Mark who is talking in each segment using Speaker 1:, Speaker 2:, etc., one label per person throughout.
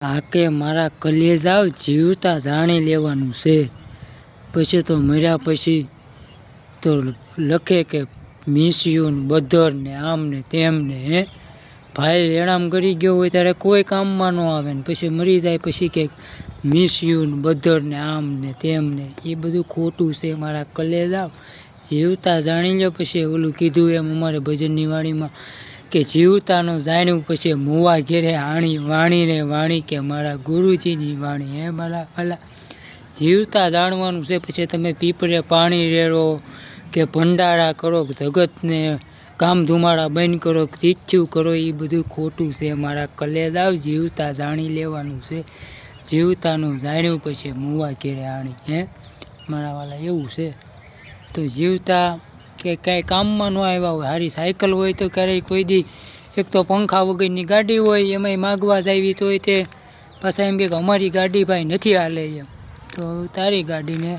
Speaker 1: આ કે મારા કલેજાવ જીવતા જાણી લેવાનું છે. પછી તો મર્યા પછી તો લખે કે મિસ યુ ને બધર ને આમ ને તેમ ને. ભાઈ રેણામ કરી ગયો હોય ત્યારે કોઈ કામમાં ન આવે ને પછી મરી જાય પછી કે મિસ યુ ને બધર ને આમ ને તેમ ને. એ બધું ખોટું છે મારા કલેજાવ. જીવતા જાણી લો. પછી ઓલું કીધું એમ અમારે ભજનની વાણીમાં કે જીવતાનું જાણ્યું પછી મુવા ઘેરે વાણીને વાણી કે મારા ગુરુજીની વાણી. હે મારા ભલા જીવતા જાણવાનું છે. પછી તમે પીપરે પાણી રેડો કે ભંડારા કરો, જગતને કામ ધુમાડા બંધ કરો, તીચ્છું કરો, એ બધું ખોટું છે મારા કલેજાવ. જીવતા જાણી લેવાનું છે. જીવતાનું જાણ્યું પછી મુવા ઘેરે આણી. હે મારા વાલા એવું છે. તો જીવતા કે કાંઈ કામમાં ન આવ્યા હોય, સારી સાયકલ હોય તો ક્યારેય કોઈ દી, એક તો પંખા વગરની ગાડી હોય એમાંય માગવા જાવી તો તે પાછા એમ કે અમારી ગાડી ભાઈ નથી હાલે એમ. તો તારી ગાડીને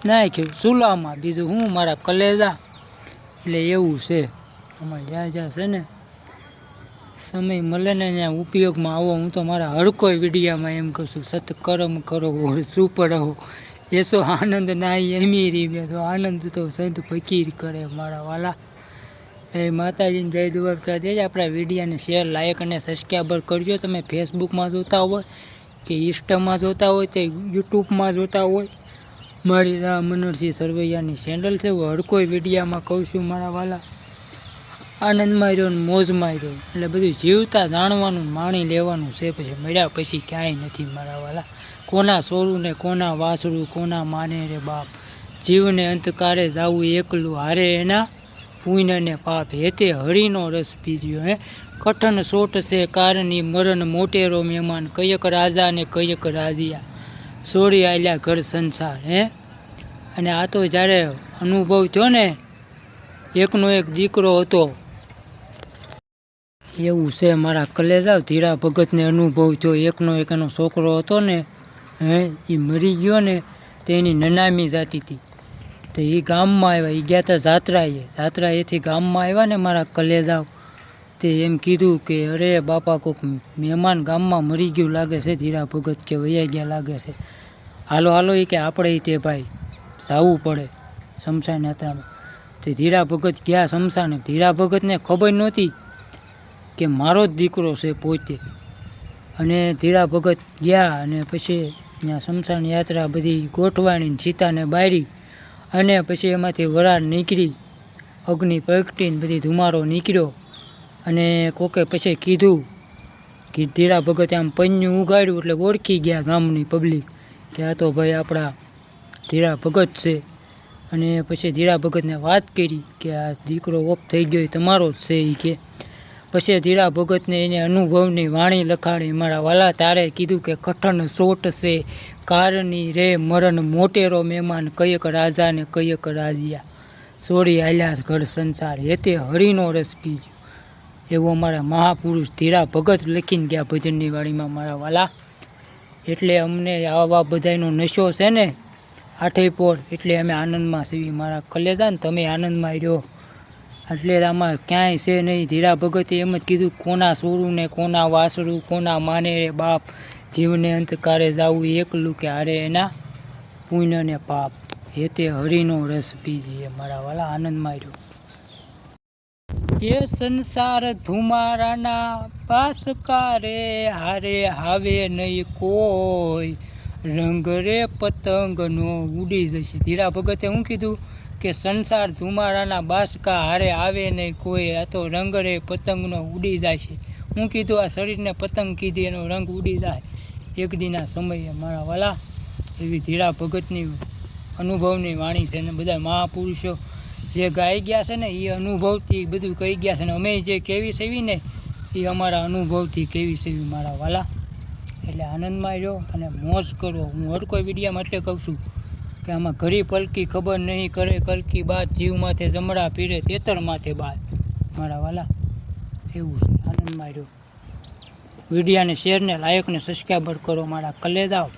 Speaker 1: નાખ્યું ચૂલામાં. બીજું હું મારા કલેજા. એટલે એવું છે અમારે જ્યાં જ્યાં છે ને સમય મળે ને ત્યાં ઉપયોગમાં આવો. હું તો મારા હર કોઈ વિડીયામાં એમ કહું છું, સત્કર્મ કરો સુપર રહો, એસો આનંદ નાઈ અમીરી મેં. તો આનંદ તો સંત ફકીર કરે મારા વાલા. એ માતાજીને જય દ્વારકા દેજ. આપણા વિડીયાને શેર, લાઇક અને સબસ્ક્રાઈબર કરજો. તમે ફેસબુકમાં જોતા હોય કે ઇન્સ્ટામાં જોતા હોય કે યુટ્યુબમાં જોતા હોય, મારી મનોહરસિંહ સરવૈયાની ચેનલ છે. હું હર કોઈ વિડીયામાં કહું છું મારા વાલા, આનંદમાં રહ્યો ને મોજમાં રહ્યો. એટલે બધું જીવતા જાણવાનું માણી લેવાનું છે. પછી મળ્યા પછી ક્યાંય નથી મારા વાલા. કોના સોરું ને કોના વાસરું, કોના માને રે બાપ. જીવને અંતકારે જાવું એકલું, હારે એના પુણ્ય ને પાપ. હેતે હરિનો રસ પીર્યો. હે કઠન સોટ છે કારની મરણ, મોટેરો મહેમાન, કયક રાજા ને કયક રાજીયા, સોરી આલ્યા ઘર સંસાર. હે અને આ તો જ્યારે અનુભવ થયો ને, એકનો એક દીકરો હતો એવું છે મારા કલેજાવ. ધીરા ભગતને અનુભવ થયો, એકનો એક એનો છોકરો હતો ને, હે એ મરી ગયો ને તો એની નનામી જાતી હતી. તો એ ગામમાં આવ્યા, એ ગયા હતા જાત્રા એથી ગામમાં આવ્યા ને મારા કલેજાવ. તે એમ કીધું કે અરે બાપા કોઈક મહેમાન ગામમાં મરી ગયું લાગે છે. ધીરા ભગત કે વૈયા ગયા લાગે છે. હાલો હાલો એ કે આપણે તે ભાઈ જવું પડે શમશાન યાત્રામાં. તે ધીરા ભગત ગયા શમશાને. ધીરા ભગતને ખબર નહોતી કે મારો જ દીકરો છે પોતે. અને ધીરા ભગત ગયા અને પછી ત્યાં શમશાન યાત્રા બધી ગોઠવાણી, સીતાને બારી, અને પછી એમાંથી વરાળ નીકળી, અગ્નિ પ્રગટીને બધી ધુમારો નીકળ્યો. અને કોકે પછી કીધું કે ધીરા ભગતે આમ પન્યું ઉગાડ્યું એટલે ઓળખી ગયા ગામની પબ્લિક કે આ તો ભાઈ આપણા ધીરા ભગત છે. અને પછી ધીરા ભગતને વાત કરી કે આ દીકરો ઓફ થઈ ગયો એ તમારો જ છે એ કે. પછી ધીરા ભગતને એને અનુભવની વાણી લખાણી મારા વાલા. તારે કીધું કે કઠણ સોટ છે કારની રે મરણ, મોટેરો મહેમાન, કયક રાજા ને કયક રાજીયા, સોરી આલ્યા ઘર સંસાર, હેતે હરિનો રસ પીજો. એવું અમારા મહાપુરુષ ધીરા ભગત લખીને ગયા ભજનની વાણીમાં મારા વાલા. એટલે અમને આવા બધાનો નશો છે ને આઠે પોર, એટલે અમે આનંદમાં છીએ મારા કલેજા. ને તમે આનંદમાં રહ્યો. એટલે આમાં ક્યાંય છે નહીં. ધીરા ભગતે એમ જ કીધું કોના સોરું ને કોના વાસરું, કોના માને રે બાપ. જીવને અંતકારે જાવું એકલું, કે હારે એના પુણ્ય ને પાપ. હેતે હરિનો રસ પીજીએ મારા વાલા. આનંદમાં રહ્યો. એ સંસાર ધુમારાના પાસકારે, હારે હાવે નહીં કોઈ, રંગ રે પતંગનો ઉડી જશે. ધીરા ભગતે શું કીધું કે સંસાર ધુમારાના બાસકા, હારે આવે નહીં કોઈ, આ તો રંગ રે પતંગનો ઉડી જાય છે. હું કીધું આ શરીરને પતંગ કીધી, એનો રંગ ઉડી જાય એક દીના સમયે મારા વાલા. એવી ધીરા ભગતની અનુભવની વાણી છે. ને બધા મહાપુરુષો જે ગાઈ ગયા છે ને એ અનુભવથી બધું કહી ગયા છે. ને અમે જે કેવી સેવી ને એ અમારા અનુભવથી કેવી સેવી મારા વાલા. એટલે આનંદમાં રહ્યો અને મોજ કરો. હું હર કોઈ વિડીયામાં એટલે કહું છું કે આમાં ઘરી પલકી ખબર નહીં કરે કલકી બાદ, જીવ માથે જમડા પીરે તેતર માથે બાદ મારા વાલા. એવું છે. આનંદમાં રહ્યો. વિડીયાને શેર ને લાઇક ને સબસ્ક્રાઈબર કરો મારા કલેજાઓ.